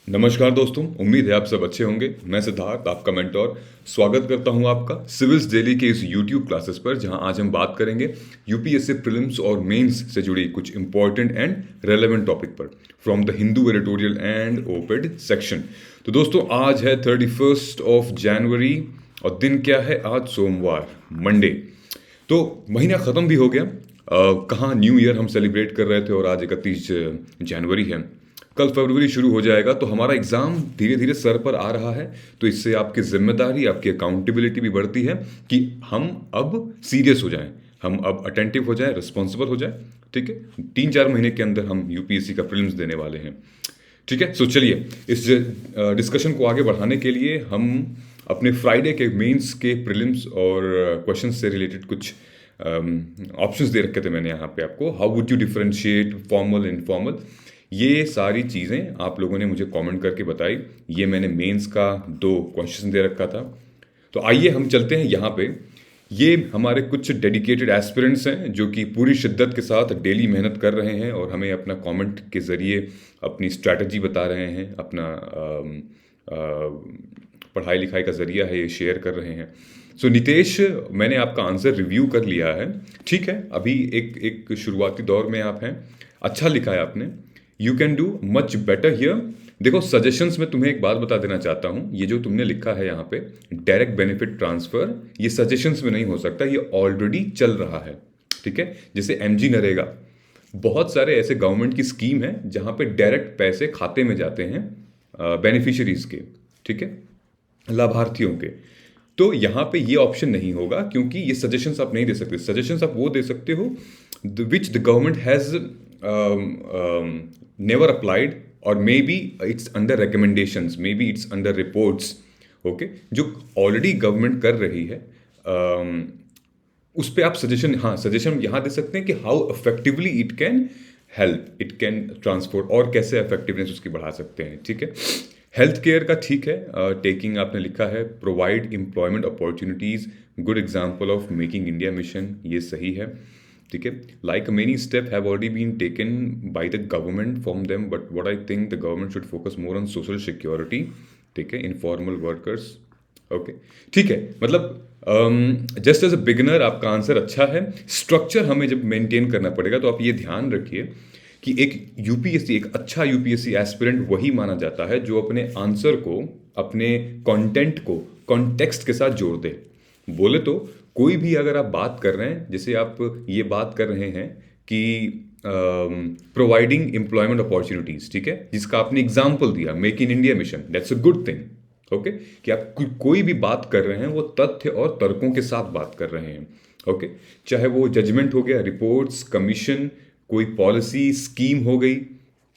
नमस्कार दोस्तों, उम्मीद है आप सब अच्छे होंगे। मैं सिद्धार्थ, आपका मेंटोर, स्वागत करता हूं आपका सिविल्स डेली के इस यूट्यूब क्लासेस पर, जहां आज हम बात करेंगे यूपीएससी प्रीलिम्स और मेंस से जुड़ी कुछ इंपॉर्टेंट एंड रेलेवेंट टॉपिक पर from the Hindu editorial and op-ed section. तो दोस्तों, आज है 31 जनवरी और दिन क्या है आज? सोमवार, मंडे। तो महीना ख़त्म भी हो गया। कहाँ न्यू ईयर हम सेलिब्रेट कर रहे थे और आज 31 जनवरी है। कल फरवरी शुरू हो जाएगा, तो हमारा एग्ज़ाम धीरे धीरे सर पर आ रहा है। तो इससे आपकी जिम्मेदारी, आपकी अकाउंटेबिलिटी भी बढ़ती है कि हम अब सीरियस हो जाएं, हम अब अटेंटिव हो जाएं, रिस्पॉन्सिबल हो जाएं। ठीक है, 3-4 महीने के अंदर हम यूपीएससी का प्रीलिम्स देने वाले हैं। ठीक है, सो चलिए इस डिस्कशन को आगे बढ़ाने के लिए हम अपने फ्राइडे के मेंस के प्रीलिम्स और क्वेश्चन से रिलेटेड कुछ ऑप्शंस दे रखे थे मैंने यहाँ पे आपको। How would you differentiate formal informal, ये सारी चीज़ें आप लोगों ने मुझे कमेंट करके बताई। ये मैंने मेंस का 2 क्वेश्चन दे रखा था। तो आइए हम चलते हैं यहाँ पे। ये हमारे कुछ डेडिकेटेड एस्पिरेंट्स हैं जो कि पूरी शिद्दत के साथ डेली मेहनत कर रहे हैं और हमें अपना कमेंट के ज़रिए अपनी स्ट्रैटेजी बता रहे हैं, अपना पढ़ाई लिखाई का ज़रिया है ये शेयर कर रहे हैं। सो नितेश, मैंने आपका आंसर रिव्यू कर लिया है। ठीक है, अभी एक शुरुआती दौर में आप हैं। अच्छा लिखा है आपने। You can do much better here. देखो, सजेशंस में तुम्हें एक बात बता देना चाहता हूँ। ये जो तुमने लिखा है यहाँ पे डायरेक्ट बेनिफिट ट्रांसफ़र, ये सजेशंस में नहीं हो सकता, ये ऑलरेडी चल रहा है। ठीक है, जैसे एमजी नरेगा, बहुत सारे ऐसे गवर्नमेंट की स्कीम है जहाँ पे डायरेक्ट पैसे खाते में जाते हैं बेनिफिशरीज के। ठीक है, लाभार्थियों के। तो यहाँ पे ये ऑप्शन नहीं होगा क्योंकि ये सजेशंस आप नहीं दे सकते। सजेशंस आप वो दे सकते हो which the government has never applied, और maybe it's under recommendations, maybe it's under reports. Okay, जो ऑलरेडी गवर्नमेंट कर रही है उस पर आप सजेशन, हाँ सजेशन यहाँ दे सकते हैं कि how effectively it can help, it can transport, और कैसे इफेक्टिवनेस उसकी बढ़ा सकते हैं। ठीक है, हेल्थ केयर का ठीक है, टेकिंग आपने लिखा है, provide employment opportunities, good example of making India mission, ये सही है। ठीक है, like many step have already been taken by the government from them, but what I think the government should focus more on social security. ठीक है, informal workers. Okay, ठीक है, मतलब जस्ट एज अ बिगिनर आपका answer अच्छा है। Structure हमें जब मेंटेन करना पड़ेगा, तो आप ये ध्यान रखिए कि एक यूपीएससी, एक अच्छा यूपीएससी एस्पिरेंट वही माना जाता है जो अपने आंसर को, अपने कंटेंट को कॉन्टेक्स्ट के साथ जोड़ दे। बोले तो कोई भी अगर आप बात कर रहे हैं, जैसे आप ये बात कर रहे हैं कि प्रोवाइडिंग एम्प्लॉयमेंट अपॉर्चुनिटीज़, ठीक है, जिसका आपने एग्जाम्पल दिया make in India mission, that's a good thing. Okay, कि आप कोई भी बात कर रहे हैं वो तथ्य और तर्कों के साथ बात कर रहे हैं। ओके, चाहे वो जजमेंट हो गया, रिपोर्ट्स, कमीशन, कोई पॉलिसी स्कीम हो गई,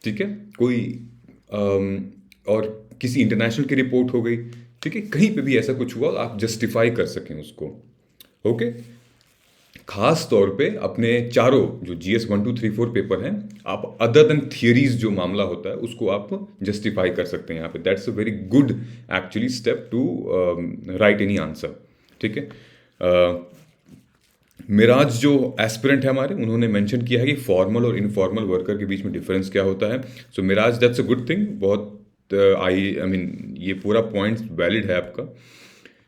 ठीक है, कोई और किसी इंटरनेशनल की रिपोर्ट हो गई। ठीक है, कहीं पे भी ऐसा कुछ हुआ आप जस्टिफाई कर सकें उसको। ओके, खास तौर पे अपने चारों जो जीएस 1, 2, 3, 4 पेपर हैं, आप अदर देन थियरीज जो मामला होता है उसको आप जस्टिफाई कर सकते हैं यहाँ पे। That's a very good actually step to write any answer. ठीक है, मिराज जो एस्पिरेंट है हमारे, उन्होंने मेंशन किया है कि फॉर्मल और इनफॉर्मल वर्कर के बीच में डिफरेंस क्या होता है। So Miraj, that's a good thing. बहुत आई मीन ये पूरा पॉइंट वैलिड है आपका।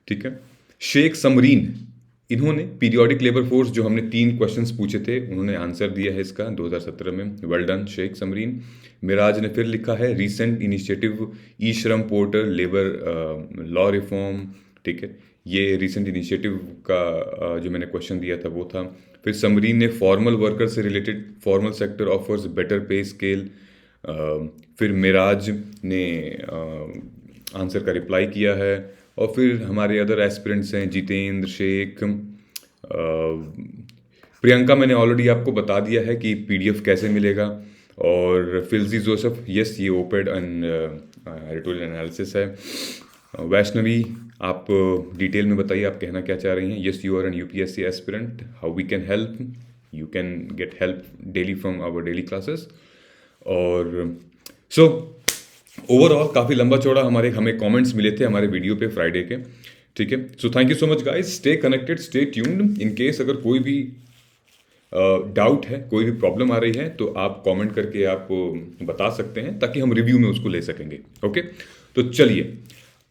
ठीक है, शेख समरीन, इन्होंने पीरियोडिक लेबर फोर्स, जो हमने 3 क्वेश्चंस पूछे थे, उन्होंने आंसर दिया है इसका 2017 में। Well done Sheikh Samreen. मिराज ने फिर लिखा है रीसेंट इनिशिएटिव ई श्रम पोर्टल लेबर लॉ रिफॉर्म। ठीक है, ये रिसेंट इनिशिएटिव का जो मैंने क्वेश्चन दिया था वो था। फिर समरीन ने फॉर्मल वर्कर से related, formal sector offers better पे स्केल। फिर मिराज ने आंसर का रिप्लाई किया है। और फिर हमारे अदर एस्पिरेंट्स हैं जितेंद्र, शेख, प्रियंका, मैंने ऑलरेडी आपको बता दिया है कि पीडीएफ कैसे मिलेगा। और फिल्जी जोसेफ, यस ये ओपेड एंड एडिटोरियल एनालिसिस है। वैष्णवी, आप डिटेल में बताइए आप कहना क्या चाह रही हैं। Yes you are an UPSC aspirant, how we can help, you can get help daily from our daily classes. और सो ओवरऑल काफ़ी लंबा चौड़ा हमें कमेंट्स मिले थे हमारे वीडियो पे फ्राइडे के। ठीक है, so thank you so much guys, stay connected, stay tuned. In case अगर कोई भी डाउट है, कोई भी प्रॉब्लम आ रही है तो आप कमेंट करके आप बता सकते हैं ताकि हम रिव्यू में उसको ले सकेंगे। ओके, तो चलिए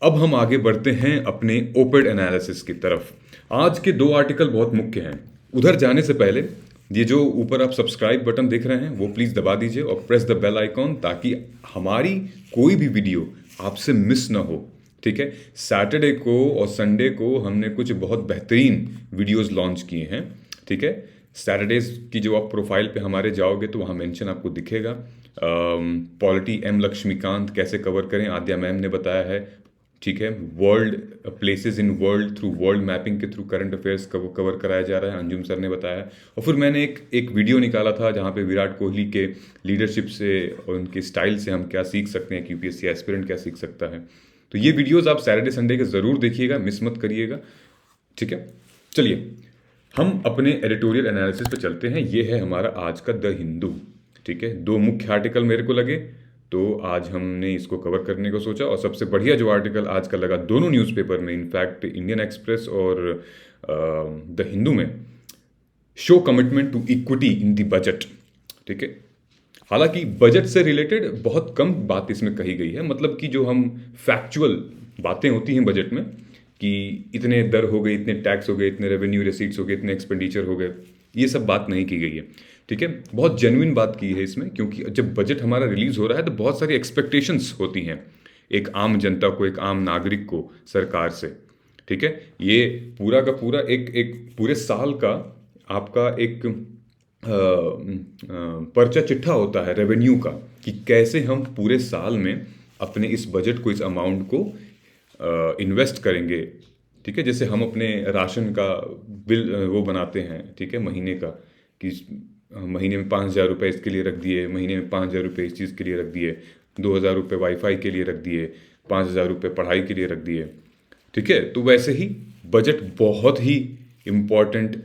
अब हम आगे बढ़ते हैं अपने ओपेड एनालिसिस की तरफ। आज के दो आर्टिकल बहुत मुख्य हैं। उधर जाने से पहले ये जो ऊपर आप सब्सक्राइब बटन देख रहे हैं वो प्लीज़ दबा दीजिए और प्रेस द बेल आइकॉन, ताकि हमारी कोई भी वीडियो आपसे मिस ना हो। ठीक है, सैटरडे को और संडे को हमने कुछ बहुत बेहतरीन वीडियोस लॉन्च किए हैं। ठीक है, सैटरडेज की जो आप प्रोफाइल पे हमारे जाओगे तो वहाँ मेंशन आपको दिखेगा। पॉलिटी एम लक्ष्मीकांत कैसे कवर करें, आद्या मैम ने बताया है। ठीक है, world places in world through world mapping के थ्रू करंट अफेयर्स कवर कराया जा रहा है, अंजुम सर ने बताया। और फिर मैंने एक वीडियो निकाला था जहाँ पे विराट कोहली के लीडरशिप से और उनके स्टाइल से हम क्या सीख सकते हैं, यूपीएससी एस्पिरेंट क्या सीख सकता है। तो ये वीडियोस आप सैटरडे संडे के ज़रूर देखिएगा, मिस मत करिएगा। ठीक है, चलिए हम अपने एडिटोरियल एनालिसिस पे चलते हैं। ये है हमारा आज का द हिंदू। ठीक है, दो मुख्य आर्टिकल मेरे को लगे तो आज हमने इसको कवर करने को सोचा। और सबसे बढ़िया जो आर्टिकल आज का लगा दोनों न्यूज़पेपर में, इनफैक्ट इंडियन एक्सप्रेस और द हिंदू में, show commitment to equity in the budget. ठीक है, हालांकि बजट से रिलेटेड बहुत कम बात इसमें कही गई है, मतलब कि जो हम फैक्चुअल बातें होती हैं बजट में कि इतने दर हो गए, इतने टैक्स हो गए, इतने रेवेन्यू रिसीट्स हो गए, इतने एक्सपेंडिचर हो गए, ये सब बात नहीं की गई है। ठीक है, बहुत जेन्युइन बात की है इसमें, क्योंकि जब बजट हमारा रिलीज हो रहा है तो बहुत सारी एक्सपेक्टेशंस होती हैं एक आम जनता को, एक आम नागरिक को सरकार से। ठीक है, ये पूरा का पूरा एक पूरे साल का आपका एक पर्चा चिट्ठा होता है रेवेन्यू का, कि कैसे हम पूरे साल में अपने इस बजट को, इस अमाउंट को इन्वेस्ट करेंगे। ठीक है, जैसे हम अपने राशन का बिल वो बनाते हैं, ठीक है, महीने का, कि महीने में 5,000 रुपये इसके लिए रख दिए, महीने में 5,000 रुपये इस चीज़ के लिए रख दिए, 2,000 रुपये वाईफाई के लिए रख दिए, 5,000 रुपये पढ़ाई के लिए रख दिए। ठीक है, तो वैसे ही बजट बहुत ही इम्पॉर्टेंट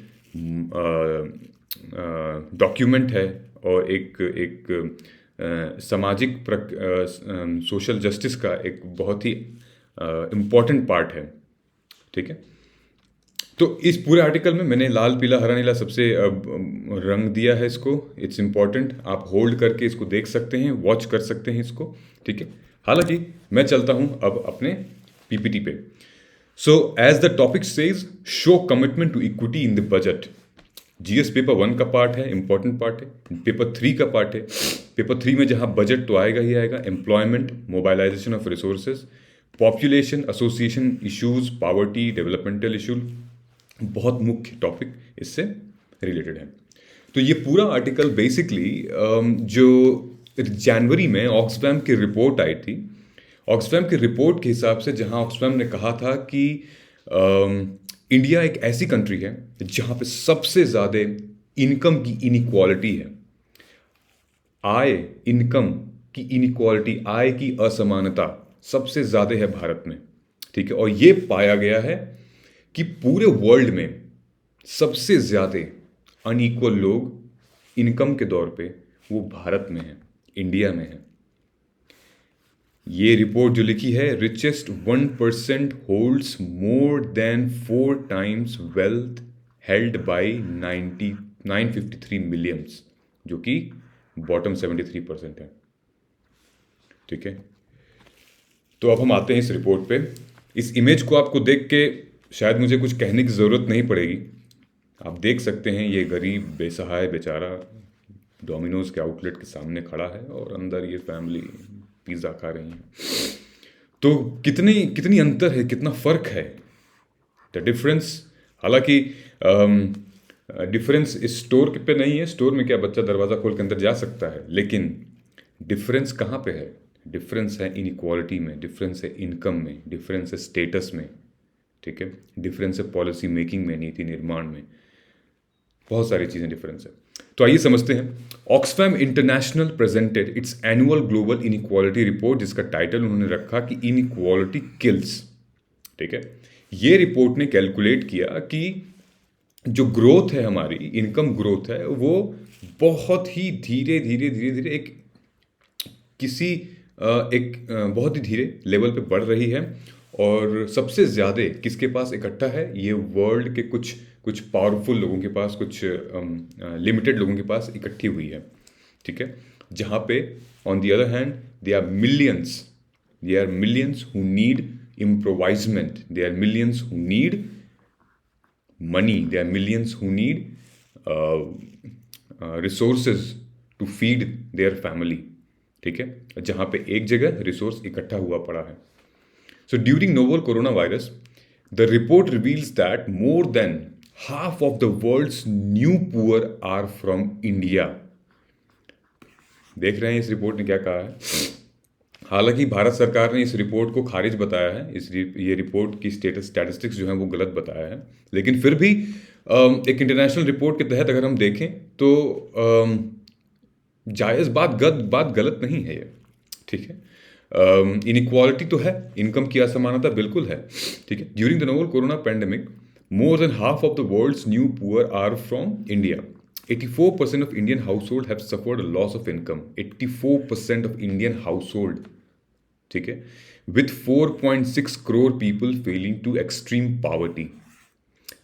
डॉक्यूमेंट है और एक सामाजिक सोशल जस्टिस का एक बहुत ही इम्पॉर्टेंट पार्ट है। ठीक है, तो इस पूरे आर्टिकल में मैंने लाल पीला हरा नीला सबसे रंग दिया है इसको। इट्स इम्पॉर्टेंट, आप होल्ड करके इसको देख सकते हैं, वॉच कर सकते हैं इसको। ठीक है, हालांकि मैं चलता हूं अब अपने पीपीटी पे। So as the topic says, show commitment to equity in the budget. GS paper 1 का पार्ट है, इंपॉर्टेंट पार्ट है। पेपर 3 का पार्ट है। पेपर 3 में जहां बजट तो आएगा ही आएगा, employment, mobilisation of resources, population, association issues, poverty, developmental issue, बहुत मुख्य टॉपिक इससे रिलेटेड है। तो ये पूरा आर्टिकल बेसिकली जो जनवरी में ऑक्सफैम की रिपोर्ट आई थी, ऑक्सफैम की रिपोर्ट के हिसाब से, जहां ऑक्सफैम ने कहा था कि इंडिया एक ऐसी कंट्री है जहां पे सबसे ज़्यादा इनकम की इनइक्वालिटी है। आय, इनकम की इनइक्वालिटी, आय की असमानता सबसे ज़्यादा है भारत में। ठीक है, और ये पाया गया है कि पूरे वर्ल्ड में सबसे ज़्यादा अनइक्वल लोग इनकम के दौर पे वो भारत में है, इंडिया में है। ये रिपोर्ट जो लिखी है, richest 1% holds more than 4 times wealth held by 953 millions, जो कि बॉटम 73% है। ठीक है, तो अब हम आते हैं इस रिपोर्ट पे। इस इमेज को आपको देख के शायद मुझे कुछ कहने की ज़रूरत नहीं पड़ेगी। आप देख सकते हैं ये गरीब बेसहाय बेचारा डोमिनोज के आउटलेट के सामने खड़ा है और अंदर ये फैमिली पिज़्ज़ा खा रही है। तो कितनी अंतर है, कितना फ़र्क है, द डिफरेंस। हालांकि डिफरेंस इस स्टोर पे नहीं है, स्टोर में क्या बच्चा दरवाज़ा खोल के अंदर जा सकता है, लेकिन डिफरेंस कहाँ पे है? डिफरेंस है इनइक्वालिटी में, डिफरेंस है इनकम में, डिफरेंस है स्टेटस में। ठीक है, डिफरेंस है पॉलिसी मेकिंग में, नीति निर्माण में, बहुत सारी चीज़ें डिफरेंस है। तो आइए समझते हैं। Oxfam international presented it's annual global inequality report, जिसका टाइटल उन्होंने रखा कि इनइक्वालिटी किल्स। ठीक है, ये रिपोर्ट ने कैलकुलेट किया कि जो ग्रोथ है हमारी, इनकम ग्रोथ है, वो बहुत ही धीरे धीरे बहुत ही धीरे लेवल पे बढ़ रही है। और सबसे ज़्यादा किसके पास इकट्ठा है? ये वर्ल्ड के कुछ कुछ पावरफुल लोगों के पास, कुछ लिमिटेड लोगों के पास इकट्ठी हुई है, ठीक है। जहाँ पे on the other hand they are millions who need improvisement, they are millions who need money, there are millions who need resources to feed their family, ठीक है। जहाँ पे एक जगह रिसोर्स इकट्ठा हुआ पड़ा है। So during novel coronavirus, the report reveals that more than half of the world's new poor are from India. देख रहे हैं इस रिपोर्ट ने क्या कहा है। हालांकि भारत सरकार ने इस रिपोर्ट को खारिज बताया है, ये रिपोर्ट की स्टैटिस्टिक्स जो है वो गलत बताया है, लेकिन फिर भी एक इंटरनेशनल रिपोर्ट के तहत अगर हम देखें तो जायज़ बात गलत नहीं है ये, ठीक है। इनइक्वालिटी तो है, इनकम की असमानता बिल्कुल है, ठीक है। During the novel corona pandemic, more than half of the world's new poor are from India. 84% of Indian household have suffered a loss of income. 84% of Indian household, ठीक है, with 4.6 crore people falling to extreme poverty.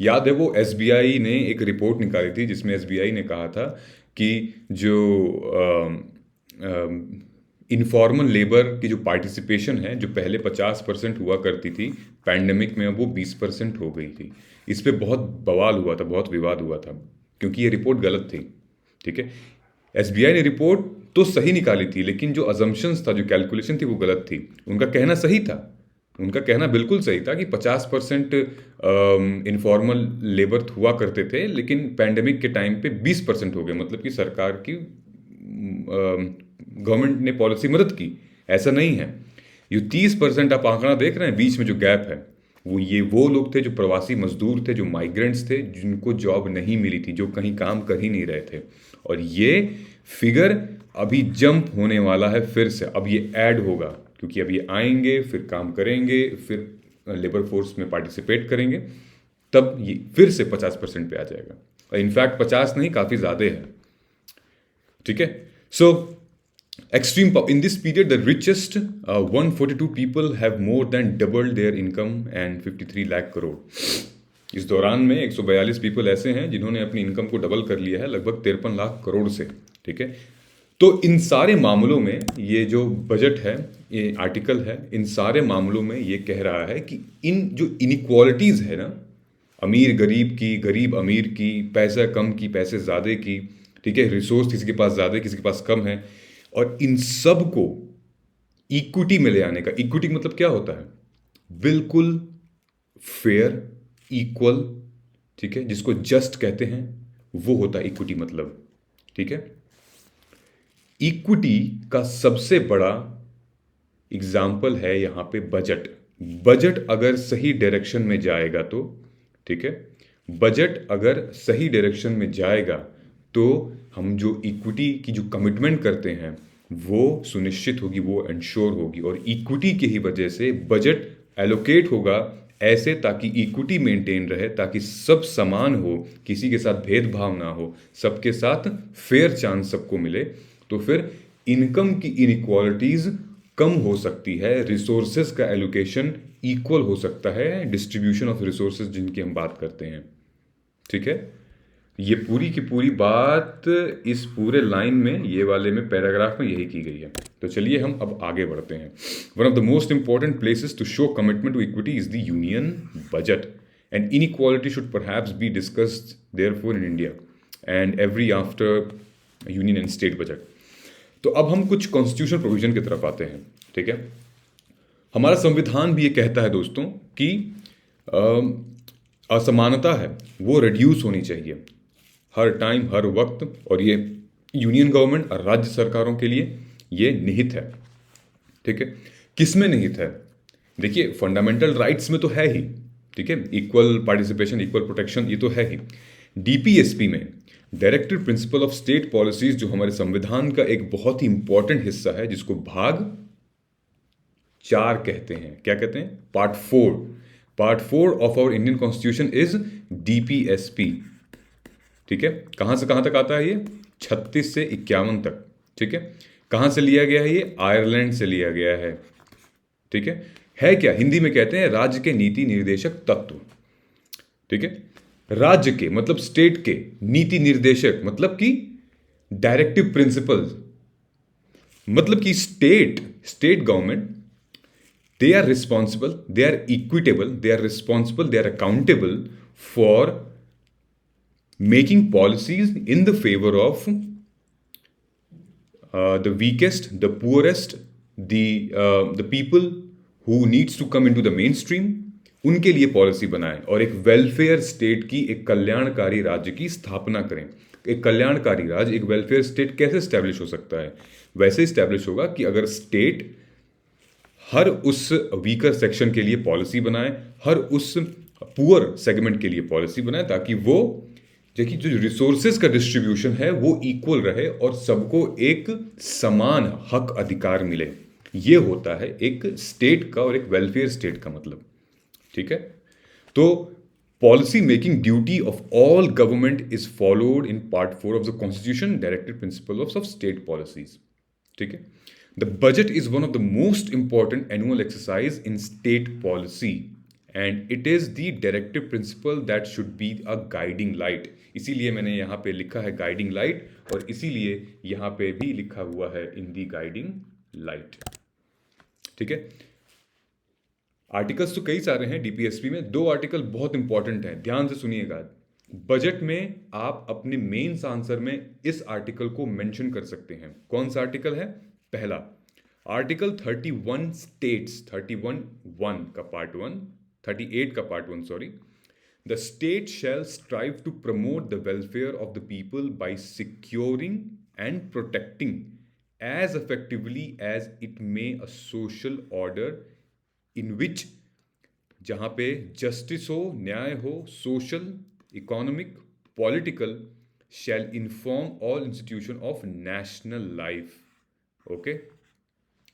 याद है वो SBI ने एक report निकाली थी जिसमें SBI ने कहा था कि जो इनफॉर्मल लेबर की जो पार्टिसिपेशन है, जो पहले 50% हुआ करती थी पैंडेमिक में, अब वो 20% हो गई थी। इस पे बहुत बवाल हुआ था, बहुत विवाद हुआ था, क्योंकि ये रिपोर्ट गलत थी, ठीक है। SBI ने रिपोर्ट तो सही निकाली थी, लेकिन जो अजम्पशंस था, जो कैलकुलेशन थी, वो गलत थी। उनका कहना सही था, उनका कहना बिल्कुल सही था कि 50% इनफॉर्मल लेबर हुआ करते थे, लेकिन पैंडेमिक के टाइम पे 20% हो गए, मतलब कि सरकार की गवर्नमेंट ने पॉलिसी मदद की। ऐसा नहीं है। ये 30% आप आंकड़ा देख रहे हैं, बीच में जो गैप है, वो लोग थे जो प्रवासी मजदूर थे, जो माइग्रेंट्स थे, जिनको जॉब नहीं मिली थी, जो कहीं काम कर ही नहीं रहे थे। और ये फिगर अभी जंप होने वाला है फिर से, अब ये ऐड होगा, क्योंकि अब ये आएंगे, फिर काम करेंगे, फिर लेबर फोर्स में पार्टिसिपेट करेंगे, तब ये फिर से 50% पे आ जाएगा। और इनफैक्ट 50 नहीं, काफ़ी ज़्यादा है, ठीक है। सो extreme in this period the richest 142 people have more than doubled their income and 53 lakh crore. इस दौरान में 142 पीपल ऐसे हैं जिन्होंने अपनी इनकम को डबल कर लिया है, लगभग 53 लाख करोड़ से, ठीक है। तो इन सारे मामलों में ये जो बजट है, ये आर्टिकल है, इन सारे मामलों में ये कह रहा है कि इन जो इनइक्वालिटीज़ है ना, अमीर गरीब की, गरीब अमीर की, पैसा कम की, पैसे ज़्यादा की, ठीक है, रिसोर्स किसी के पास ज़्यादा, किसी के पास कम है, और इन सब को इक्विटी में ले आने का, इक्विटी मतलब क्या होता है, बिल्कुल फेयर, इक्वल, ठीक है, जिसको जस्ट कहते हैं, वो होता है इक्विटी मतलब, ठीक है। इक्विटी का सबसे बड़ा एग्जाम्पल है यहाँ पे बजट। बजट अगर सही डायरेक्शन में जाएगा तो, ठीक है, बजट अगर सही डायरेक्शन में जाएगा तो हम जो इक्विटी की जो कमिटमेंट करते हैं वो सुनिश्चित होगी, वो इंश्योर होगी, और इक्विटी की ही वजह से बजट एलोकेट होगा ऐसे ताकि इक्विटी मेंटेन रहे, ताकि सब समान हो, किसी के साथ भेदभाव ना हो, सबके साथ फेयर चांस सबको मिले। तो फिर इनकम की इनइक्वालिटीज कम हो सकती है, रिसोर्सेज का एलोकेशन इक्वल हो सकता है, डिस्ट्रीब्यूशन ऑफ रिसोर्सेज जिनकी हम बात करते हैं, ठीक है। ये पूरी की पूरी बात इस पूरे लाइन में, ये वाले में, पैराग्राफ में यही की गई है। तो चलिए हम अब आगे बढ़ते हैं। One of the most important places to show commitment to equity is the union budget, and inequality should perhaps be discussed therefore in India and every after union and state budget. तो अब हम कुछ constitution provision की तरफ आते हैं, ठीक है। हमारा संविधान भी ये कहता है दोस्तों कि असमानता है वो रिड्यूस होनी चाहिए हर टाइम, हर वक्त, और ये यूनियन गवर्नमेंट और राज्य सरकारों के लिए ये निहित है, ठीक है। किस में निहित है? देखिए, फंडामेंटल राइट्स में तो है ही, ठीक है, इक्वल पार्टिसिपेशन, इक्वल प्रोटेक्शन, ये तो है ही। डीपीएसपी में, directive principle of state policies, जो हमारे संविधान का एक बहुत ही इंपॉर्टेंट हिस्सा है, जिसको भाग 4 कहते हैं। क्या कहते हैं? Part 4 of our Indian constitution is DPSP, ठीक है। कहां से कहां तक आता है ये? 36 से 51 तक, ठीक है। कहां से लिया गया है ये? आयरलैंड से लिया गया है, ठीक है क्या? हिंदी में कहते हैं राज्य के नीति निर्देशक तत्व, ठीक है। राज्य के मतलब स्टेट के नीति निर्देशक मतलब कि डायरेक्टिव प्रिंसिपल्स, मतलब कि state state government, they are responsible, they are equitable, they are responsible, they are accountable for making policies in the favor of the weakest, the poorest, the people who needs to come into the mainstream, उनके लिए policy बनाएं और एक welfare state की, एक कल्याणकारी राज्य की स्थापना करें। एक कल्याणकारी राज्य, एक वेलफेयर स्टेट कैसे स्टैब्लिश हो सकता है? वैसे स्टैब्लिश होगा कि अगर स्टेट हर उस वीकर सेक्शन के लिए पॉलिसी बनाए, हर उस पुअर सेगमेंट के लिए पॉलिसी बनाए, ताकि वो देखिए जो रिसोर्सेज का डिस्ट्रीब्यूशन है वो इक्वल रहे और सबको एक समान हक अधिकार मिले। ये होता है एक स्टेट का और एक वेलफेयर स्टेट का मतलब। ठीक है, तो policy making duty of all government is followed in part 4 of the constitution, directive principles of state policies. ठीक है, the budget is one of the most important annual exercise in state policy and it is the directive principle that should be a guiding light. इसीलिए मैंने यहाँ पे लिखा है guiding light, और इसीलिए यहाँ पे भी लिखा हुआ है इन दी गाइडिंग लाइट। ठीक है, आर्टिकल्स तो कई सारे हैं डीपीएसपी में, दो आर्टिकल बहुत इंपॉर्टेंट हैं, ध्यान से सुनिएगा। बजट में आप अपने मेंस आंसर में इस आर्टिकल को मेंशन कर सकते हैं। कौन सा आर्टिकल है? पहला आर्टिकल 31 स्टेट्स, 31(1) का पार्ट 1, 38 का part 1 sorry, the state shall strive to promote the welfare of the people by securing and protecting as effectively as it may a social order in which, जहां पे justice हो, न्याय हो, social, economic, political, shall inform all institution of national life. Okay,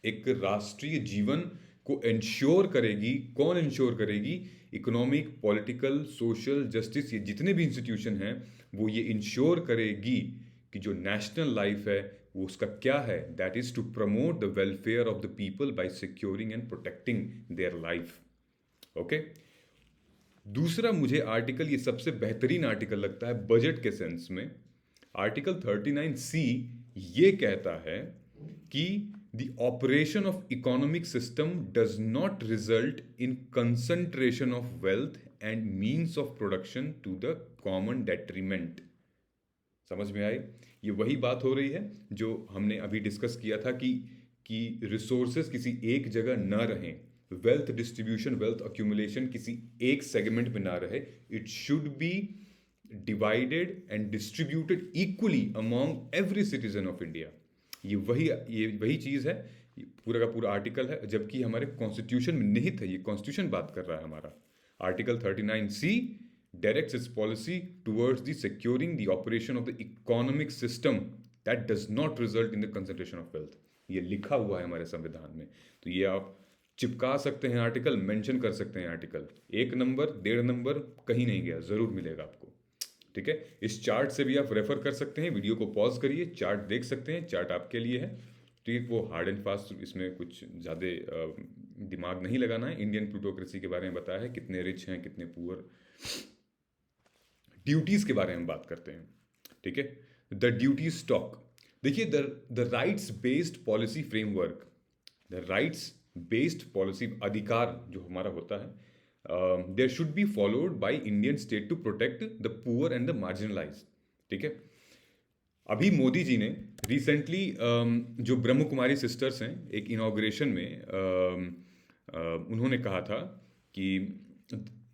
एक राष्ट्रीय जीवन को ensure करेगी। कौन इंश्योर करेगी? इकोनॉमिक, पॉलिटिकल, सोशल, जस्टिस, ये जितने भी इंस्टीट्यूशन हैं वो ये इंश्योर करेगी कि जो नेशनल लाइफ है वो उसका क्या है, that is to promote the welfare of the people by securing and protecting their life. Okay, दूसरा मुझे आर्टिकल, ये सबसे बेहतरीन आर्टिकल लगता है बजट के सेंस में, आर्टिकल 39C ये कहता है कि the operation of economic system does not result in concentration of wealth and means of production to the common detriment. समझ में आई? ये वही बात हो रही है जो हमने अभी डिस्कस किया था कि रिसोर्सेज किसी एक जगह न रहें, वेल्थ डिस्ट्रीब्यूशन, वेल्थ अक्यूमुलेशन किसी एक सेगमेंट में ना रहे, it should be divided and distributed equally among every citizen of India. ये वही चीज़ है, पूरा का पूरा आर्टिकल है, जबकि हमारे कॉन्स्टिट्यूशन में निहित है। ये कॉन्स्टिट्यूशन बात कर रहा है हमारा। Article 39C directs its policy towards the securing the operation of the economic system that does not result in the concentration of wealth। ये लिखा हुआ है हमारे संविधान में, तो ये आप चिपका सकते हैं आर्टिकल, मेंशन कर सकते हैं आर्टिकल। 1 नंबर 1.5 नंबर कहीं नहीं गया, ज़रूर मिलेगा आपको। ठीक है, इस चार्ट से भी आप रेफर कर सकते हैं, वीडियो को पॉज करिए, चार्ट देख सकते हैं, चार्ट आपके लिए है। ठीक है, वो हार्ड एंड फास्ट, इसमें कुछ ज़्यादा दिमाग नहीं लगाना है। इंडियन प्लूटोक्रेसी के बारे में बताया है, कितने रिच हैं, कितने पुअर। ड्यूटीज के बारे में बात करते हैं। ठीक है, द ड्यूटी स्टॉक, देखिए the rights based policy framework, the rights based policy, अधिकार जो हमारा होता है, there should be followed by Indian state to protect the poor and the marginalise. ठीक है, अभी मोदी जी ने रिसेंटली जो ब्रह्म कुमारी सिस्टर्स हैं, एक इनॉग्रेशन में उन्होंने कहा था कि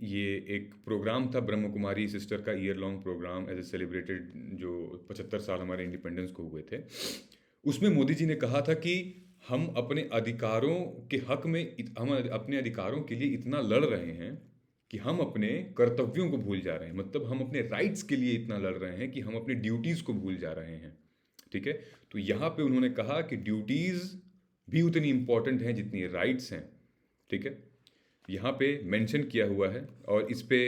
ये एक प्रोग्राम था ब्रह्म कुमारी सिस्टर का, year long programme as a celebrated, जो 75 साल हमारे इंडिपेंडेंस को हुए थे। उसमें मोदी जी ने कहा था कि हम अपने अधिकारों के हक में, हम अपने अधिकारों के लिए इतना लड़ रहे हैं कि हम अपने कर्तव्यों को भूल जा रहे हैं। मतलब हम अपने राइट्स के लिए इतना लड़ रहे हैं कि हम अपने ड्यूटीज़ को भूल जा रहे हैं। ठीक है, तो यहाँ पे उन्होंने कहा कि ड्यूटीज़ भी उतनी इंपॉर्टेंट हैं जितनी राइट्स हैं। ठीक है, यहाँ पे मेंशन किया हुआ है, और इस पे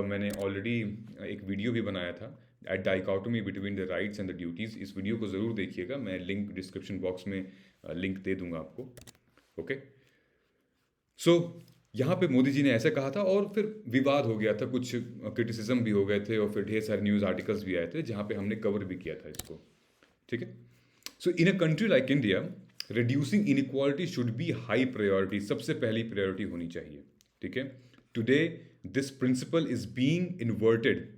मैंने ऑलरेडी एक वीडियो भी बनाया था, at dichotomy between the rights and the duties. इस वीडियो को ज़रूर देखिएगा, मैं लिंक डिस्क्रिप्शन बॉक्स में लिंक दे दूंगा आपको। ओके, सो यहाँ पे मोदी जी ने ऐसे कहा था और फिर विवाद हो गया था, कुछ क्रिटिसिज्म भी हो गए थे और फिर ढेर सारे न्यूज़ आर्टिकल्स भी आए थे जहाँ पे हमने कवर भी किया था इसको। ठीक है। So in a country like India, reducing inequality should be high priority, सबसे पहली प्रायोरिटी होनी चाहिए। ठीक है। Today this principle is being inverted.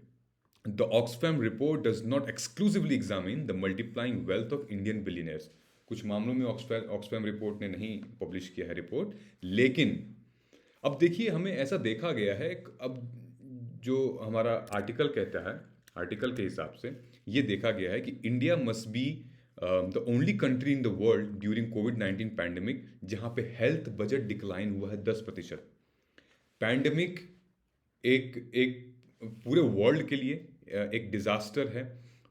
The Oxfam report does not exclusively examine the multiplying wealth of Indian billionaires. कुछ मामलों में Oxfam report ने नहीं पब्लिश किया है रिपोर्ट, लेकिन अब देखिए हमें ऐसा देखा गया है, अब जो हमारा आर्टिकल कहता है, आर्टिकल के हिसाब से ये देखा गया है कि India must be the only country in the world during covid pandemic जहाँ पे हेल्थ बजट डिक्लाइन हुआ है 10%। पैंडेमिक एक एक पूरे वर्ल्ड के लिए एक डिजास्टर है,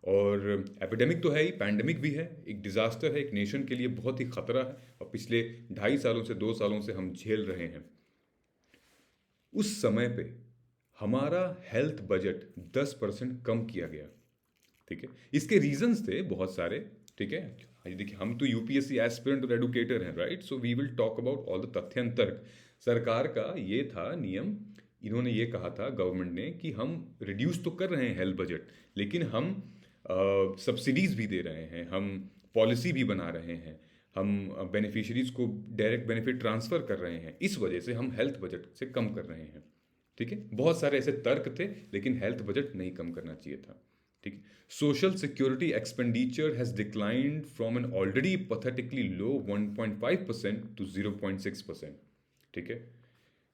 और एपिडेमिक तो है ही, पैंडेमिक भी है, एक डिजास्टर है, एक नेशन के लिए बहुत ही खतरा है, और पिछले 2.5 सालों से 2 सालों से हम झेल रहे हैं। उस समय पे हमारा हेल्थ बजट 10% कम किया गया। ठीक है। इसके रीजंस थे बहुत सारे। ठीक है। देखिए हम तो यूपीएससी एस्पिरेंट और एडुकेटर हैं, right? So we will talk about all the तथ्य तर्क। सरकार का ये था नियम, इन्होंने ये कहा था गवर्नमेंट ने कि हम रिड्यूस तो कर रहे हैं हेल्थ बजट, लेकिन हम सब्सिडीज भी दे रहे हैं, हम पॉलिसी भी बना रहे हैं, हम बेनिफिशरीज को डायरेक्ट बेनिफिट ट्रांसफ़र कर रहे हैं, इस वजह से हम हेल्थ बजट से कम कर रहे हैं। ठीक है। बहुत सारे ऐसे तर्क थे, लेकिन हेल्थ बजट नहीं कम करना चाहिए था। ठीक है। Social security expenditure has declined from an already pathetically low 1.5% to 0.6%। ठीक है।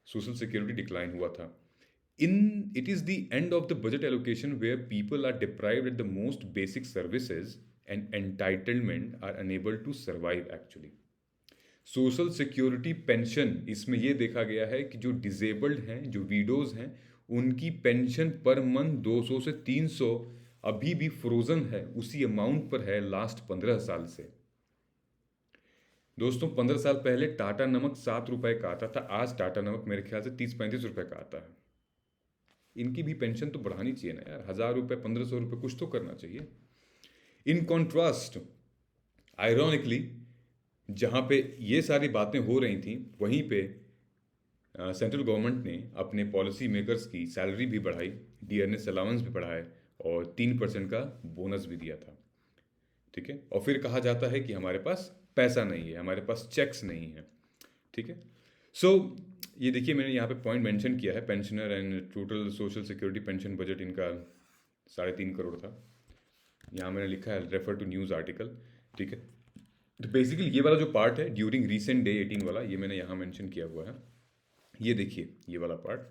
सोशल सिक्योरिटी डिक्लाइन हुआ था। It is the end of the budget allocation where people are deprived at the most basic services and entitlement are unable to survive actually. Social security pension, इसमें यह देखा गया है कि जो डिजेबल्ड हैं, जो वीडोज हैं, उनकी पेंशन पर मंथ 200 से 300 अभी भी फ्रोजन है, उसी अमाउंट पर है लास्ट 15 साल से। दोस्तों 15 साल पहले टाटा नमक 7 रुपए का आता था, आज टाटा नमक मेरे ख्याल से 30-35 रुपए का आता है। इनकी भी पेंशन तो बढ़ानी चाहिए ना यार, 1000 रुपये 1500 रुपये कुछ तो करना चाहिए। इन कॉन्ट्रास्ट आयरॉनिकली जहाँ पे ये सारी बातें हो रही थी, वहीं पे सेंट्रल गवर्नमेंट ने अपने पॉलिसी मेकर्स की सैलरी भी बढ़ाई, डियरनेस अलाउंस भी बढ़ाए और 3% का बोनस भी दिया था। ठीक है। और फिर कहा जाता है कि हमारे पास पैसा नहीं है, हमारे पास चेक्स नहीं है। ठीक है। सो ये देखिए मैंने यहाँ पे पॉइंट मेंशन किया है, pensioner and total social security pension budget इनका 3.5 करोड़ था। यहाँ मैंने लिखा है रेफर टू न्यूज़ आर्टिकल। ठीक है। तो बेसिकली ये वाला जो पार्ट है ड्यूरिंग रीसेंट डे 18 वाला, ये मैंने यहाँ मेंशन किया हुआ है। ये देखिए ये वाला पार्ट,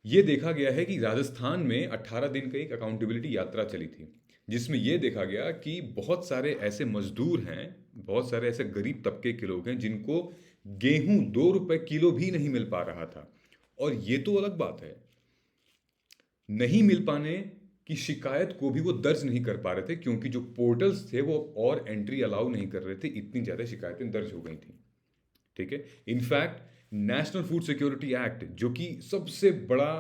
ये देखा गया है कि राजस्थान में 18 दिन का एक अकाउंटेबिलिटी यात्रा चली थी, जिसमें यह देखा गया कि बहुत सारे ऐसे मजदूर हैं, बहुत सारे ऐसे गरीब तबके के लोग हैं जिनको गेहूं 2 रुपए किलो भी नहीं मिल पा रहा था। और ये तो अलग बात है, नहीं मिल पाने की शिकायत को भी वो दर्ज नहीं कर पा रहे थे, क्योंकि जो पोर्टल्स थे वो और एंट्री अलाउ नहीं कर रहे थे, इतनी ज़्यादा शिकायतें दर्ज हो गई थी। ठीक है। In fact national food security act, जो कि सबसे बड़ा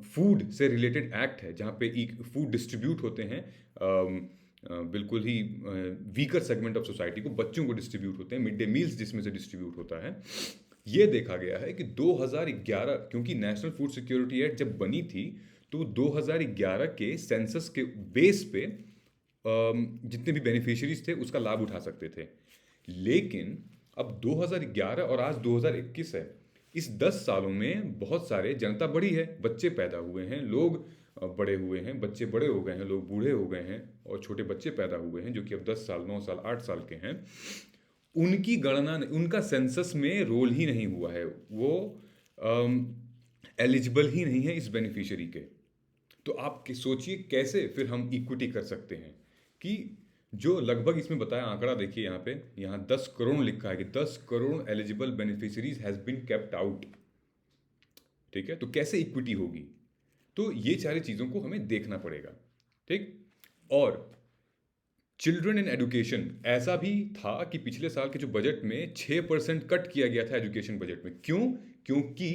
फूड से रिलेटेड एक्ट है, जहाँ पे एक फूड डिस्ट्रीब्यूट होते हैं, बिल्कुल ही वीकर सेगमेंट ऑफ सोसाइटी को, बच्चों को डिस्ट्रीब्यूट होते हैं, मिड डे मील्स जिसमें से डिस्ट्रीब्यूट होता है। ये देखा गया है कि 2011, क्योंकि नेशनल फूड सिक्योरिटी एक्ट जब बनी थी तो 2011 के सेंसस के बेस पे जितने भी बेनिफिशियरीज थे उसका लाभ उठा सकते थे। लेकिन अब 2011 और आज 2021 है, इस 10 सालों में बहुत सारे जनता बढ़ी है, बच्चे पैदा हुए हैं, लोग बड़े हुए हैं, बच्चे बड़े हो गए हैं, लोग बूढ़े हो गए हैं, और छोटे बच्चे पैदा हुए हैं जो कि अब 10 साल 9 साल 8 साल के हैं। उनकी गणना, उनका सेंसस में रोल ही नहीं हुआ है, वो एलिजिबल ही नहीं है इस बेनिफिशियरी के। तो आप सोचिए कैसे फिर हम इक्विटी कर सकते हैं कि जो लगभग इसमें बताया आंकड़ा देखिए, यहाँ पे 10 करोड़ लिखा है कि 10 crore eligible beneficiaries has been kept out. ठीक है। तो कैसे इक्विटी होगी? तो ये सारी चीज़ों को हमें देखना पड़ेगा। ठीक। और चिल्ड्रन इन एजुकेशन, ऐसा भी था कि पिछले साल के जो बजट में 6% कट किया गया था एजुकेशन बजट में। क्यों? क्योंकि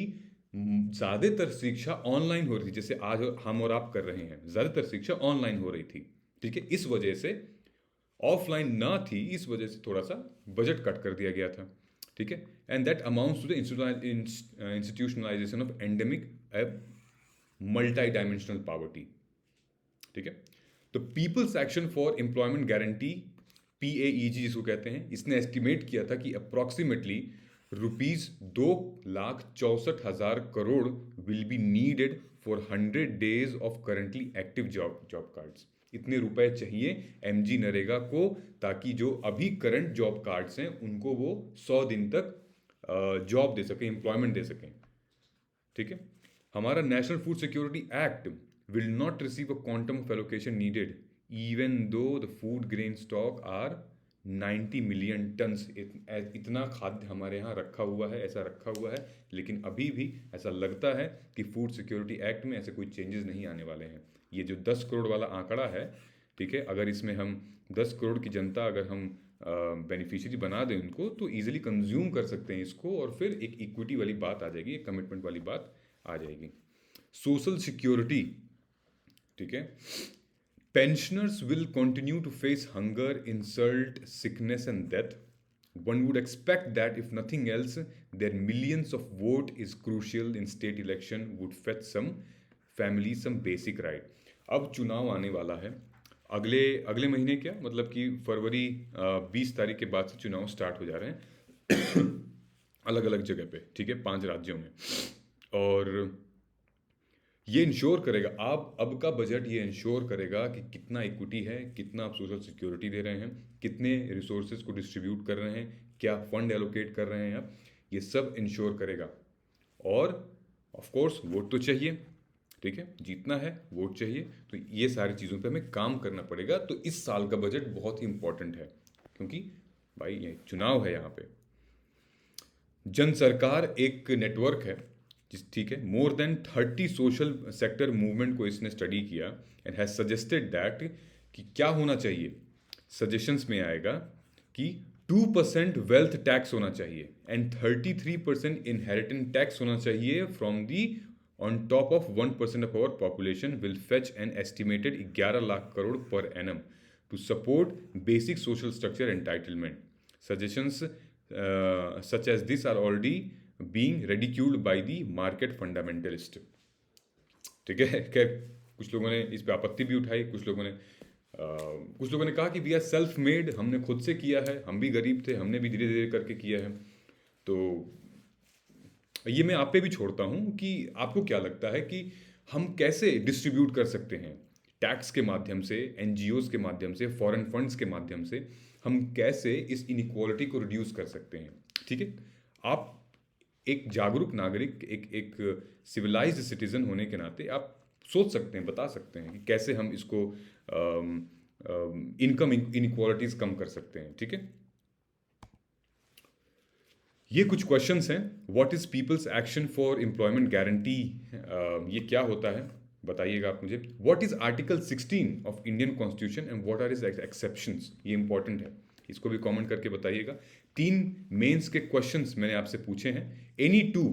ज़्यादातर शिक्षा ऑनलाइन हो रही थी, जैसे आज हम और आप कर रहे हैं, ज़्यादातर शिक्षा ऑनलाइन हो रही थी। ठीक है। इस वजह से ऑफलाइन ना थी, इस वजह से थोड़ा सा बजट कट कर दिया गया था। ठीक है, and that amounts to the institutionalisation of endemic multi dimensional poverty. ठीक है, तो people's action for employment guarantee PAEG जिसको कहते हैं, इसने एस्टिमेट किया था कि approximately ₹2,64,000 crore will be needed for 100 days of currently active job cards. इतने रुपए चाहिए MG नरेगा को, ताकि जो अभी करंट जॉब कार्ड्स हैं उनको वो 100 दिन तक जॉब दे सकें, एम्प्लॉयमेंट दे सकें। ठीक है, हमारा national food security act will not receive a quantum of allocation needed even though the food grain stock are 90 million tons. इतना खाद्य हमारे यहाँ रखा हुआ है, ऐसा रखा हुआ है, लेकिन अभी भी ऐसा लगता है कि फूड सिक्योरिटी एक्ट में ऐसे कोई चेंजेस नहीं आने वाले हैं। ये जो 10 करोड़ वाला आंकड़ा है, ठीक है, अगर इसमें हम 10 करोड़ की जनता अगर हम बेनिफिशियरी बना दें उनको, तो ईजिली कंज्यूम कर सकते हैं इसको, और फिर एक इक्विटी वाली बात आ जाएगी, एक कमिटमेंट वाली बात आ जाएगी। सोशल सिक्योरिटी, ठीक है, pensioners will continue to face hunger, insult, sickness and death. One would expect that if nothing else, their millions of vote is crucial in state election would fetch some families some basic right. अब चुनाव आने वाला है, अगले महीने, क्या मतलब कि फरवरी 20 तारीख के बाद से चुनाव स्टार्ट हो जा रहे हैं अलग अलग जगह पे, ठीक है, 5 राज्यों में। और ये इंश्योर करेगा, आप अब का बजट ये इंश्योर करेगा कि कितना इक्विटी है, कितना आप सोशल सिक्योरिटी दे रहे हैं, कितने रिसोर्सेज को डिस्ट्रीब्यूट कर रहे हैं, क्या फंड एलोकेट कर रहे हैं आप, ये सब इंश्योर करेगा। और ऑफ कोर्स वोट तो चाहिए, ठीक है, जीतना है, वोट चाहिए, तो ये सारी चीज़ों पे हमें काम करना पड़ेगा। तो इस साल का बजट बहुत ही इंपॉर्टेंट है, क्योंकि भाई ये चुनाव है यहाँ पे। जन सरकार एक नेटवर्क है, ठीक है, more than 30 social sector movement को इसने स्टडी किया एंड हैज सजेस्टेड दैट कि क्या होना चाहिए। सजेशंस में आएगा कि 2% वेल्थ टैक्स होना चाहिए एंड 33% इनहेरिटेंस टैक्स होना चाहिए from the on top of 1% of our population will fetch an estimated 11 lakh crore per annum to support basic social structure entitlement. Suggestions such as this are already being ridiculed by the market fundamentalist. ठीक है, खैर कुछ लोगों ने इस पे आपत्ति भी उठाई, कुछ लोगों ने कहा कि वी आर सेल्फ मेड, हमने खुद से किया है, हम भी गरीब थे, हमने भी धीरे धीरे करके किया है। तो ये मैं आप पे भी छोड़ता हूँ कि आपको क्या लगता है कि हम कैसे डिस्ट्रीब्यूट कर सकते हैं, टैक्स के माध्यम से, NGOs के माध्यम से, फॉरेन फंड्स के माध्यम से हम कैसे इस इनइक्वालिटी को रिड्यूस कर सकते हैं। ठीक है, आप एक जागरूक नागरिक, एक सिविलाइज्ड सिटीजन होने के नाते आप सोच सकते हैं, बता सकते हैं कि कैसे हम इसको इनकम इनइक्वालिटीज कम कर सकते हैं। ठीक है, ये कुछ क्वेश्चंस हैं। What is people's action for employment guarantee, ये क्या होता है बताइएगा आप मुझे। What is article 16 of Indian constitution and what are is exceptions, ये इंपॉर्टेंट है, इसको भी कमेंट करके बताइएगा। 3 मेंस के क्वेश्चंस मैंने आपसे पूछे हैं, एनी 2,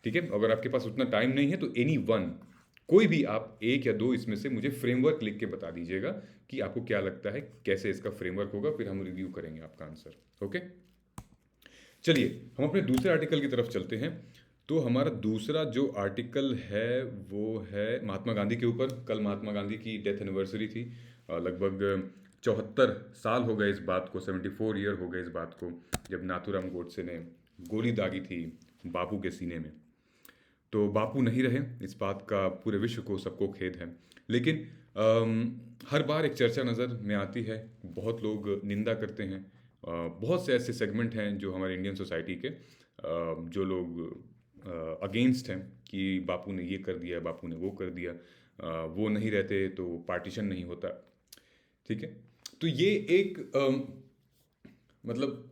ठीक है, अगर आपके पास उतना टाइम नहीं है तो एनी 1, कोई भी आप 1 या 2 इसमें से मुझे फ्रेमवर्क लिख के बता दीजिएगा कि आपको क्या लगता है कैसे इसका फ्रेमवर्क होगा, फिर हम रिव्यू करेंगे आपका आंसर। ओके, चलिए हम अपने दूसरे आर्टिकल की तरफ चलते हैं। तो हमारा दूसरा जो आर्टिकल है वो है महात्मा गांधी के ऊपर। कल महात्मा गांधी की डेथ एनिवर्सरी थी, लगभग 74 साल हो गए इस बात को, 74 ईयर हो गए इस बात को, जब नाथूराम गोडसे ने गोली दागी थी बापू के सीने में। तो बापू नहीं रहे, इस बात का पूरे विश्व को, सबको खेद है। लेकिन हर बार एक चर्चा नज़र में आती है, बहुत लोग निंदा करते हैं, बहुत से ऐसे सेगमेंट हैं जो हमारे इंडियन सोसाइटी के, जो लोग अगेंस्ट हैं कि बापू ने ये कर दिया, बापू ने वो कर दिया, वो नहीं रहते तो पार्टीशन नहीं होता। ठीक है, तो ये एक मतलब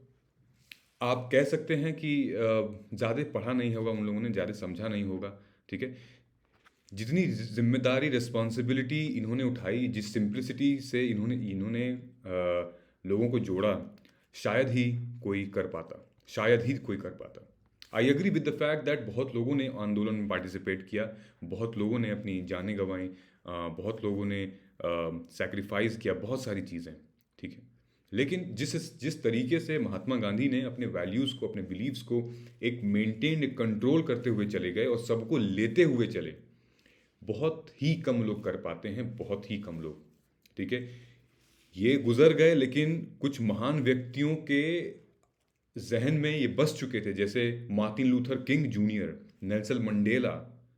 आप कह सकते हैं कि ज़्यादा पढ़ा नहीं होगा उन लोगों ने, ज़्यादा समझा नहीं होगा। ठीक है, जितनी जिम्मेदारी, रिस्पॉन्सिबिलिटी इन्होंने उठाई, जिस सिंप्लिसिटी से इन्होंने लोगों को जोड़ा, शायद ही कोई कर पाता। I agree with the fact that बहुत लोगों ने आंदोलन में पार्टिसिपेट किया, बहुत लोगों ने अपनी जानें गंवाई, बहुत लोगों ने सैक्रिफाइस किया, बहुत सारी चीज़ें। ठीक है, लेकिन जिस तरीके से महात्मा गांधी ने अपने वैल्यूज़ को, अपने बिलीव्स को एक मेंटेन, कंट्रोल करते हुए चले गए और सबको लेते हुए चले, बहुत ही कम लोग कर पाते हैं, बहुत ही कम लोग। ठीक है, ये गुजर गए, लेकिन कुछ महान व्यक्तियों के जहन में ये बस चुके थे, जैसे Martin Luther King Junior, Nelson Mandela,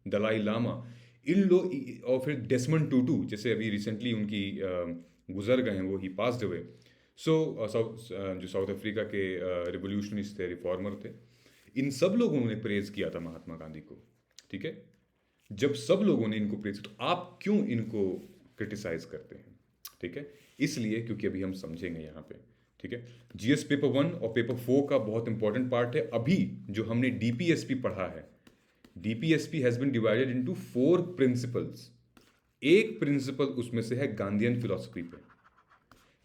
Dalai Lama, इन लोग, और फिर डेसमंड टूटू, जैसे अभी रिसेंटली उनकी गुजर गए हैं, वो ही पास्ड अवे। सो जो साउथ अफ्रीका के रिवोल्यूशनिस्ट थे, रिफॉर्मर थे, इन सब लोगों ने प्रेज किया था महात्मा गांधी को। ठीक है, जब सब लोगों ने इनको प्रेज किया तो आप क्यों इनको क्रिटिसाइज करते हैं? ठीक है, इसलिए क्योंकि अभी हम समझेंगे यहाँ पे। ठीक है, जीएस पेपर 1 और पेपर 4 का बहुत इंपॉर्टेंट पार्ट है। अभी जो हमने डीपीएसपी पढ़ा है, DPSP has been divided into 4 principles. एक प्रिंसिपल उसमें से है गांधीयन फिलॉसफी पे।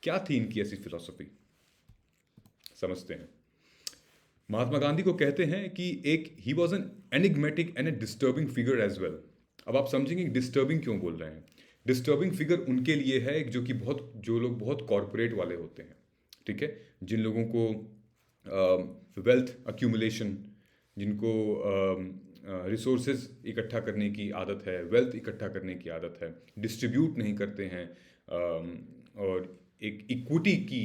क्या थी इनकी ऐसी फिलॉसफी, समझते हैं। महात्मा गांधी को कहते हैं कि एक ही was an enigmatic and a disturbing figure as well. अब आप समझेंगे डिस्टर्बिंग क्यों बोल रहे हैं। डिस्टर्बिंग फिगर उनके लिए है जो कि जो लोग बहुत कॉरपोरेट वाले होते हैं। ठीक है, जिन लोगों को वेल्थ अक्यूमुलेशन, जिनको रिसोर्सेज इकट्ठा करने की आदत है, वेल्थ इकट्ठा करने की आदत है, डिस्ट्रीब्यूट नहीं करते हैं, और एक इक्विटी की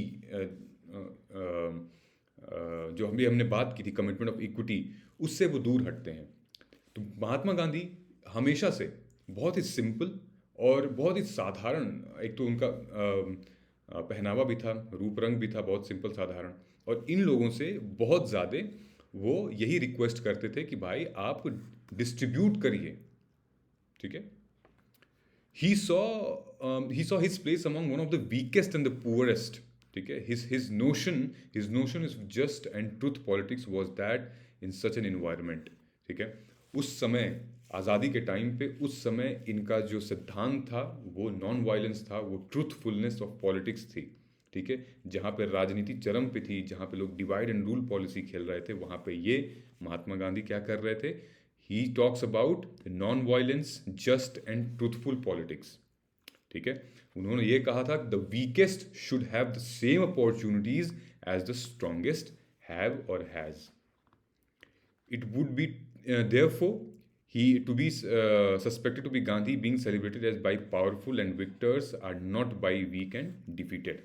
जो हमने बात की थी, कमिटमेंट ऑफ इक्विटी, उससे वो दूर हटते हैं। तो महात्मा गांधी हमेशा से बहुत ही सिंपल और बहुत ही साधारण, एक तो उनका पहनावा भी था, रूप रंग भी था बहुत सिंपल साधारण, और इन लोगों से बहुत ज़्यादा वो यही रिक्वेस्ट करते थे कि भाई आप डिस्ट्रीब्यूट करिए। ठीक है, he saw his place among one of the weakest and the poorest. ठीक है, his notion is just and truth politics was that in such an environment. ठीक है, उस समय आज़ादी के टाइम पे, उस समय इनका जो सिद्धांत था वो नॉन वायलेंस था, वो ट्रूथफुलनेस ऑफ पॉलिटिक्स थी। ठीक है, जहाँ पे राजनीति चरम पे थी, जहाँ पे लोग डिवाइड एंड रूल पॉलिसी खेल रहे थे, वहाँ पे ये महात्मा गांधी क्या कर रहे थे, he talks about non-violence, just and truthful politics. ठीक है, उन्होंने ये कहा था the weakest should have the same opportunities as the strongest have और has. It would be therefore he to be suspected to be Gandhi being celebrated as by powerful and victors are not by weak and defeated.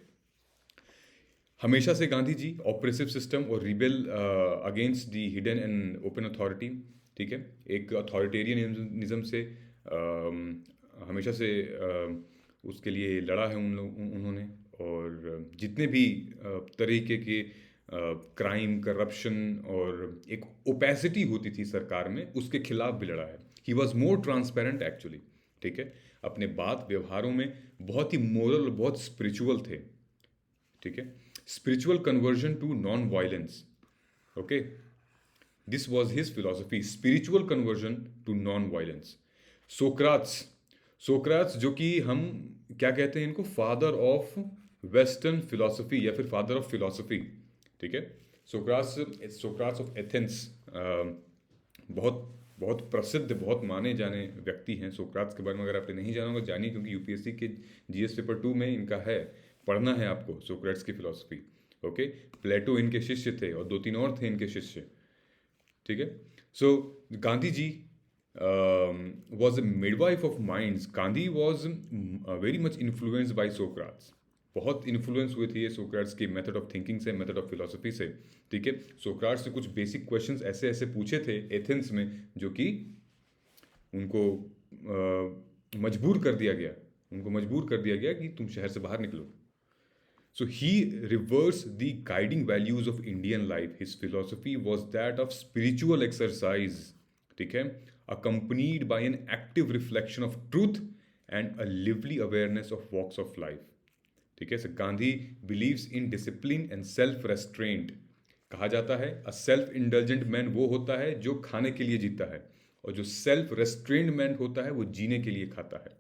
हमेशा से Gandhi ji oppressive system और rebel against the hidden and open authority, ठीक है, एक authoritarianism से हमेशा से उसके लिए लड़ा है उन्होंने, और जितने भी तरीके के क्राइम, करप्शन और एक ओपेसिटी होती थी सरकार में, उसके खिलाफ भी लड़ा है। He was more transparent actually. ठीक है, अपने बात व्यवहारों में बहुत ही मोरल और बहुत स्पिरिचुअल थे। ठीक है, spiritual conversion to non-violence. Okay, this was his philosophy, spiritual conversion to non-violence. सोक्राट्स जो कि हम क्या कहते हैं इनको, फादर ऑफ वेस्टर्न फिलोसफी या फिर फादर ऑफ फिलोसफी। ठीक है, सोक्राट्स ऑफ एथेंस, बहुत बहुत प्रसिद्ध, बहुत माने जाने व्यक्ति हैं। सोक्राट्स के बारे में अगर आपने नहीं जाना होगा जानिए, क्योंकि यूपीएससी के जीएस पेपर 2 में इनका है, पढ़ना है आपको सोक्रेट्स की फिलॉसफी। ओके, प्लेटो इनके शिष्य थे और 2-3 और थे इनके शिष्य। ठीक है, so Gandhi ji was a midwife of minds. Gandhi was very much influenced by Socrates. बहुत इन्फ्लुएंस हुए थे ये सोक्राट्स की मेथड ऑफ थिंकिंग से, मेथड ऑफ फिलोसफी से। ठीक है, सोक्राट्स से कुछ बेसिक क्वेश्चंस ऐसे ऐसे पूछे थे एथेंस में, जो कि उनको मजबूर कर दिया गया कि तुम शहर से बाहर निकलो। So he reversed the guiding values of Indian life. His philosophy was that of spiritual exercise, ठीक है, accompanied by an active reflection of truth and a lively awareness of walks of life. ठीक है, so Gandhi believes in discipline and self-restraint. कहा जाता है a self-indulgent man वो होता है जो खाने के लिए जीता है, और जो self-restrained man होता है वो जीने के लिए खाता है।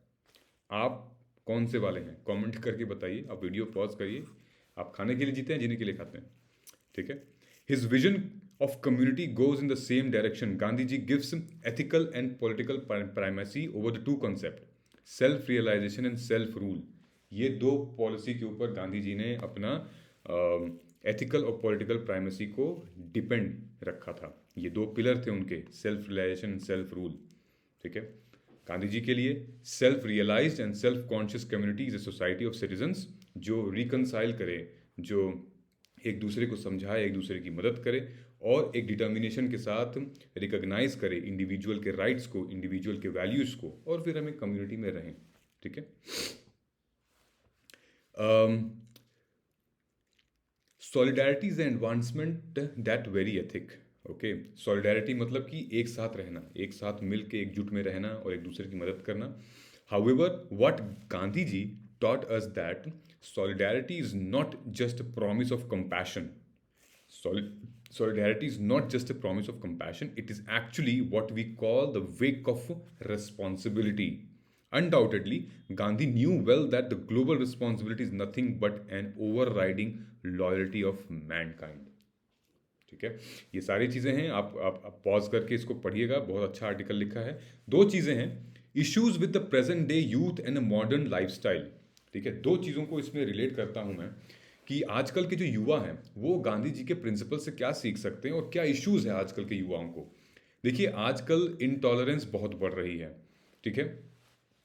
आप कौन से वाले हैं, कमेंट करके बताइए। आप वीडियो पॉज करिए, आप खाने के लिए जीते हैं, जीने के लिए खाते हैं। ठीक है, his vision of community goes in the same direction. Gandhi ji gives ethical and political primacy over the 2 concept, self realization and self rule. ये 2 पॉलिसी के ऊपर गांधी जी ने अपना एथिकल और पॉलिटिकल प्राइमेसी को डिपेंड रखा था। ये दो पिलर थे उनके, सेल्फ रियलाइजेशन, सेल्फ रूल। ठीक है, गांधी जी के लिए self realized and self conscious community is a society of citizens जो रिकनसाइल करे, जो एक दूसरे को समझाए, एक दूसरे की मदद करे और एक डिटर्मिनेशन के साथ रिकॉग्नाइज करे इंडिविजुअल के राइट्स को, इंडिविजुअल के वैल्यूज़ को, और फिर हमें कम्युनिटी में रहें। ठीक है, solidarity is advancement that very ethic. Okay, solidarity मतलब कि एक साथ रहना, एक साथ मिल के एकजुट में रहना और एक दूसरे की मदद करना। However what Gandhi ji taught us that solidarity is not just a promise of compassion. Solidarity is not just a promise of compassion, it is actually what we call the wake of responsibility. Undoubtedly, Gandhi knew well that the global responsibility is nothing but an overriding loyalty of mankind. ठीक है, ये सारी चीज़ें हैं, आप pause करके इसको पढ़िएगा, बहुत अच्छा आर्टिकल लिखा है। दो चीज़ें हैं, issues with the present day youth and a modern lifestyle. ठीक है, दो चीज़ों को इसमें रिलेट करता हूं मैं कि आजकल के जो युवा हैं वो गांधी जी के प्रिंसिपल से क्या सीख सकते हैं और क्या इश्यूज है आजकल के युवाओं को। देखिए, आजकल इनटॉलरेंस बहुत बढ़ रही है। ठीक है,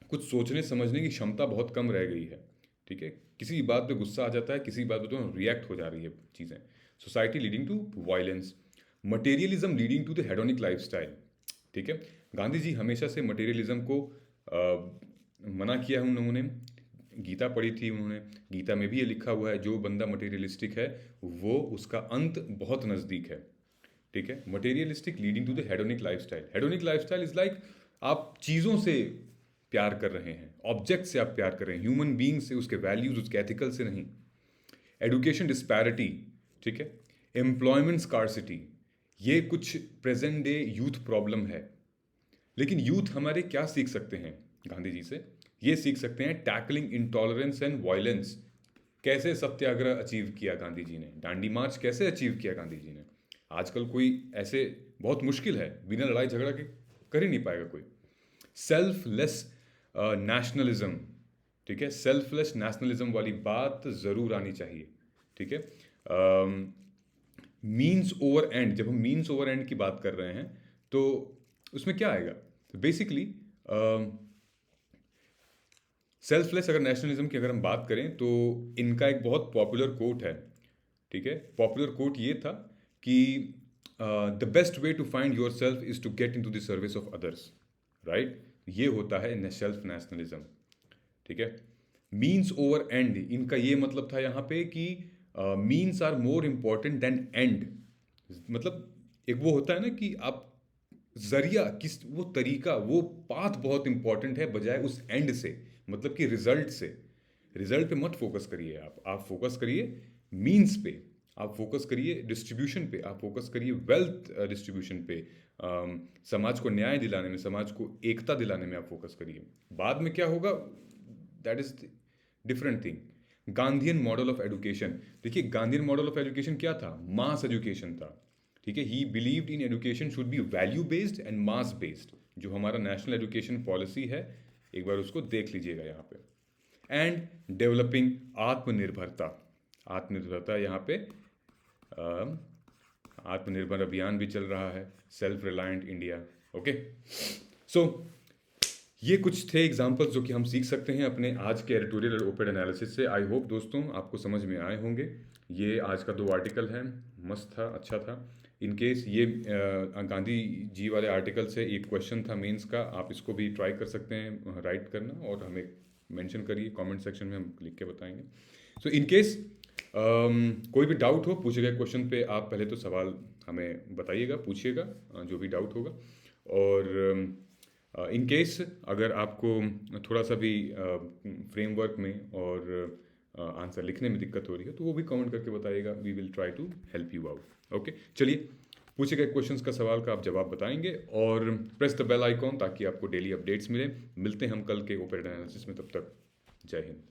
कुछ सोचने समझने की क्षमता बहुत कम रह गई है। ठीक है, किसी बात पे गुस्सा आ जाता है, किसी बात पे तो रिएक्ट हो जा रही है चीज़ें। Society leading to violence, materialism leading to the hedonic lifestyle. ठीक है, गांधी जी हमेशा से मटेरियलिज्म को मना किया है उन्होंने। गीता पढ़ी थी उन्होंने, गीता में भी ये लिखा हुआ है जो बंदा मटेरियलिस्टिक है वो उसका अंत बहुत नज़दीक है। ठीक है, materialistic leading to the hedonic lifestyle. Hedonic lifestyle is like आप चीज़ों से प्यार कर रहे हैं, ऑब्जेक्ट से आप प्यार कर रहे हैं, ह्यूमन बीइंग से, उसके वैल्यूज, उसके एथिकल से नहीं। एडुकेशन डिस्पैरिटी, ठीक है, एम्प्लॉयमेंट स्कार्सिटी, ये कुछ प्रेजेंट डे यूथ प्रॉब्लम है। लेकिन यूथ हमारे क्या सीख सकते हैं गांधी जी से? ये सीख सकते हैं टैकलिंग इंटॉलरेंस एंड वायलेंस। कैसे सत्याग्रह अचीव किया गांधी जी ने, दांडी मार्च कैसे अचीव किया गांधी जी ने। आजकल कोई ऐसे, बहुत मुश्किल है, बिना लड़ाई झगड़ा के कर ही नहीं पाएगा कोई। सेल्फलेस नेशनलिज्म, ठीक है, सेल्फलेस नेशनलिज्म वाली बात ज़रूर आनी चाहिए। ठीक है, मीन्स ओवर एंड, जब हम मीन्स ओवर एंड की बात कर रहे हैं तो उसमें क्या आएगा? बेसिकली सेल्फलेस अगर नेशनलिज्म की अगर हम बात करें तो इनका एक बहुत पॉपुलर कोट है। ठीक है, पॉपुलर कोट ये था कि the best way to find yourself is to get into the service of others. Right, ये होता है सेल्फ नेशनलिज्म। ठीक है, मीन्स ओवर एंड, इनका ये मतलब था यहाँ पे कि means are more important than end. मतलब एक वो होता है ना कि आप जरिया, किस वो तरीका, वो पाथ बहुत इंपॉर्टेंट है बजाय उस एंड से, मतलब कि रिजल्ट से। रिजल्ट पे मत फोकस करिए, आप फोकस करिए मीन्स पे, आप फोकस करिए डिस्ट्रीब्यूशन पे, आप फोकस करिए वेल्थ डिस्ट्रीब्यूशन पे, समाज को न्याय दिलाने में, समाज को एकता दिलाने में आप फोकस करिए। बाद में क्या होगा, that is different thing. Gandhian model of education, देखिए गांधीयन मॉडल ऑफ एजुकेशन क्या था? मास एजुकेशन था। ठीक है, ही believed in education should be value based and mass based. जो हमारा नेशनल एजुकेशन पॉलिसी है, एक बार उसको देख लीजिएगा यहाँ पे। एंड डेवलपिंग आत्मनिर्भरता, आत्मनिर्भरता यहाँ पे आत्मनिर्भर अभियान भी चल रहा है, सेल्फ रिलायंट इंडिया। ओके, सो ये कुछ थे एग्जाम्पल्स जो कि हम सीख सकते हैं अपने आज के एडिटोरियल और ओपेड एनालिसिस से। आई होप दोस्तों आपको समझ में आए होंगे। ये आज का 2 आर्टिकल है, मस्त था, अच्छा था। इन केस ये गांधी जी वाले आर्टिकल से एक क्वेश्चन था मेंस का, आप इसको भी ट्राई कर सकते हैं राइट करना, और हमें मेंशन करिए कमेंट सेक्शन में, हम लिख के बताएंगे। सो इन केस कोई भी डाउट हो, पूछे गए क्वेश्चन पे आप पहले तो सवाल हमें बताइएगा, पूछिएगा जो भी डाउट होगा। और इन केस अगर आपको थोड़ा सा भी फ्रेमवर्क में और आंसर लिखने में दिक्कत हो रही है तो वो भी कमेंट करके बताइएगा, we will try to help you out. Okay, चलिए, पूछे गए क्वेश्चंस का सवाल का आप जवाब बताएंगे और प्रेस द बेल आइकॉन ताकि आपको डेली अपडेट्स मिले। मिलते हैं हम कल के ओपेड एनालिसिस में, तब तक जय हिंद।